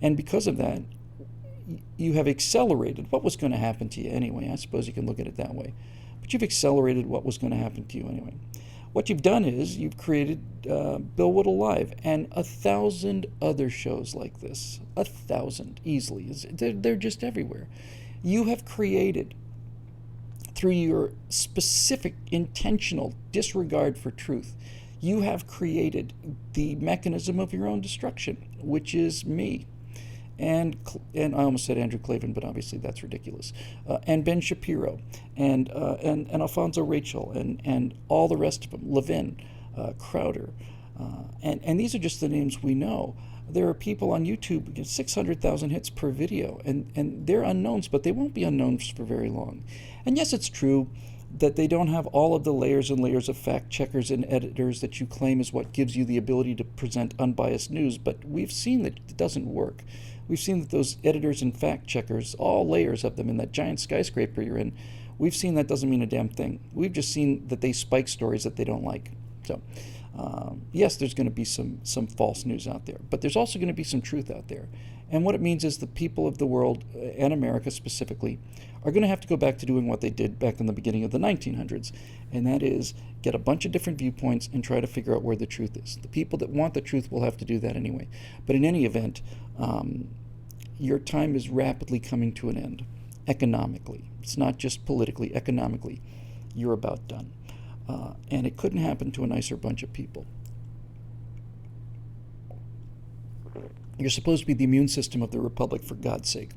And because of that, you have accelerated what was going to happen to you anyway. I suppose you can look at it that way. But you've accelerated what was going to happen to you anyway. What you've done is you've created Bill Whittle Live and 1,000 other shows like this. 1,000 easily. They're just everywhere. You have created, through your specific intentional disregard for truth, you have created the mechanism of your own destruction, which is me. And I almost said Andrew Klavan, but obviously that's ridiculous. And Ben Shapiro, and Alfonso Rachel, and all the rest of them, Levin, Crowder, and these are just the names we know. There are people on YouTube who get 600,000 hits per video, and they're unknowns, but they won't be unknowns for very long. And yes, it's true that they don't have all of the layers and layers of fact checkers and editors that you claim is what gives you the ability to present unbiased news, but we've seen that it doesn't work. We've seen that those editors and fact checkers, all layers of them in that giant skyscraper you're in, we've seen that doesn't mean a damn thing. We've just seen that they spike stories that they don't like. So, yes, there's going to be some false news out there, but there's also going to be some truth out there. And what it means is the people of the world, and America specifically, are going to have to go back to doing what they did back in the beginning of the 1900s, and that is get a bunch of different viewpoints and try to figure out where the truth is. The people that want the truth will have to do that anyway. But in any event, your time is rapidly coming to an end, economically. It's not just politically, economically. You're about done. And it couldn't happen to a nicer bunch of people. You're supposed to be the immune system of the republic, for God's sake.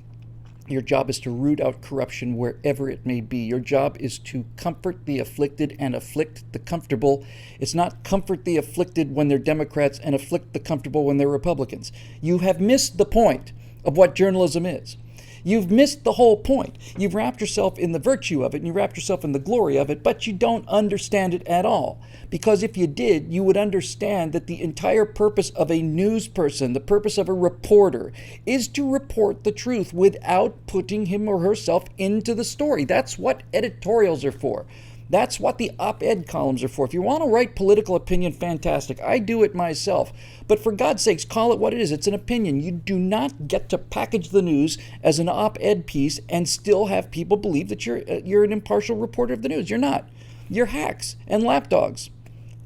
Your job is to root out corruption wherever it may be. Your job is to comfort the afflicted and afflict the comfortable. It's not comfort the afflicted when they're Democrats and afflict the comfortable when they're Republicans. You have missed the point of what journalism is. You've missed the whole point. You've wrapped yourself in the virtue of it, and you wrapped yourself in the glory of it, but you don't understand it at all. Because if you did, you would understand that the entire purpose of a news person, the purpose of a reporter, is to report the truth without putting him or herself into the story. That's what editorials are for. That's what the op-ed columns are for. If you want to write political opinion, fantastic. I do it myself. But for God's sakes, call it what it is. It's an opinion. You do not get to package the news as an op-ed piece and still have people believe that you're an impartial reporter of the news. You're not. You're hacks and lapdogs.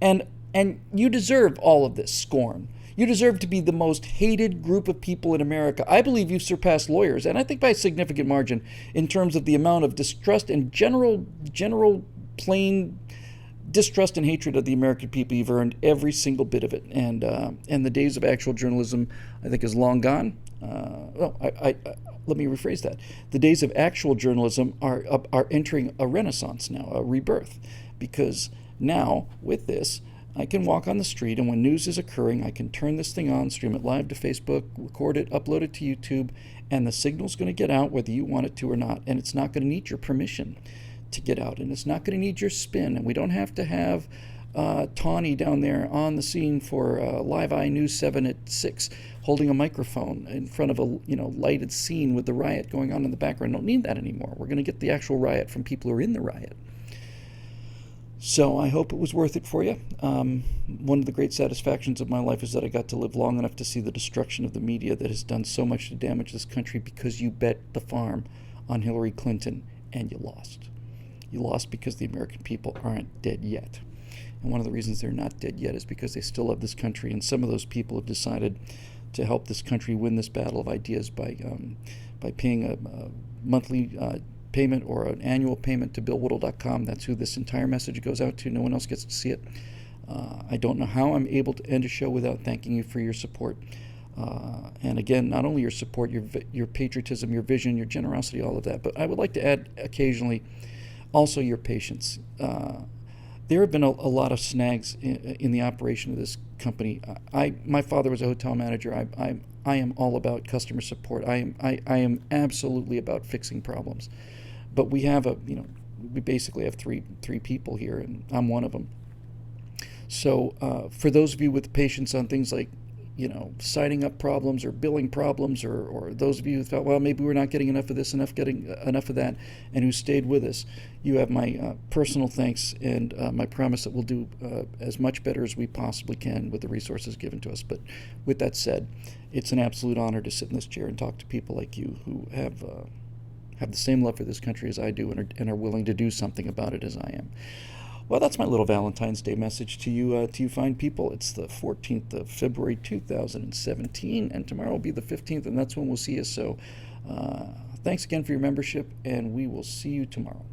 And you deserve all of this scorn. You deserve to be the most hated group of people in America. I believe you've surpassed lawyers, and I think by a significant margin, in terms of the amount of distrust and general plain distrust and hatred of the American people. You've earned every single bit of it, and the days of actual journalism, I think, is long gone. Let me rephrase that. The days of actual journalism are entering a renaissance now, a rebirth, because now with this, I can walk on the street, and when news is occurring, I can turn this thing on, stream it live to Facebook, record it, upload it to YouTube, and the signal's going to get out whether you want it to or not, and it's not going to need your permission to get out, and it's not going to need your spin, and we don't have to have Tawny down there on the scene for Live Eye News 7 at 6 holding a microphone in front of a lighted scene with the riot going on in the background. Don't need that anymore. We're going to get the actual riot from people who are in the riot. So I hope it was worth it for you. One of the great satisfactions of my life is that I got to live long enough to see the destruction of the media that has done so much to damage this country because you bet the farm on Hillary Clinton and you lost. You lost because the American people aren't dead yet. And one of the reasons they're not dead yet is because they still love this country, and some of those people have decided to help this country win this battle of ideas by paying a monthly payment or an annual payment to BillWhittle.com. That's who this entire message goes out to. No one else gets to see it. I don't know how I'm able to end a show without thanking you for your support. And again, not only your support, your patriotism, your vision, your generosity, all of that, but I would like to add occasionally also your patience. There have been a lot of snags in the operation of this company. My father was a hotel manager. I am all about customer support. I am absolutely about fixing problems. But we have we basically have three people here, and I'm one of them. So for those of you with patience on things like signing up problems or billing problems, or those of you who thought, well, maybe we're not getting enough of this, enough of that, and who stayed with us, you have my personal thanks and my promise that we'll do as much better as we possibly can with the resources given to us. But with that said, it's an absolute honor to sit in this chair and talk to people like you who have the same love for this country as I do and are willing to do something about it as I am. Well, that's my little Valentine's Day message to you fine people. It's the 14th of February, 2017, and tomorrow will be the 15th, and that's when we'll see you. So Thanks again for your membership, and we will see you tomorrow.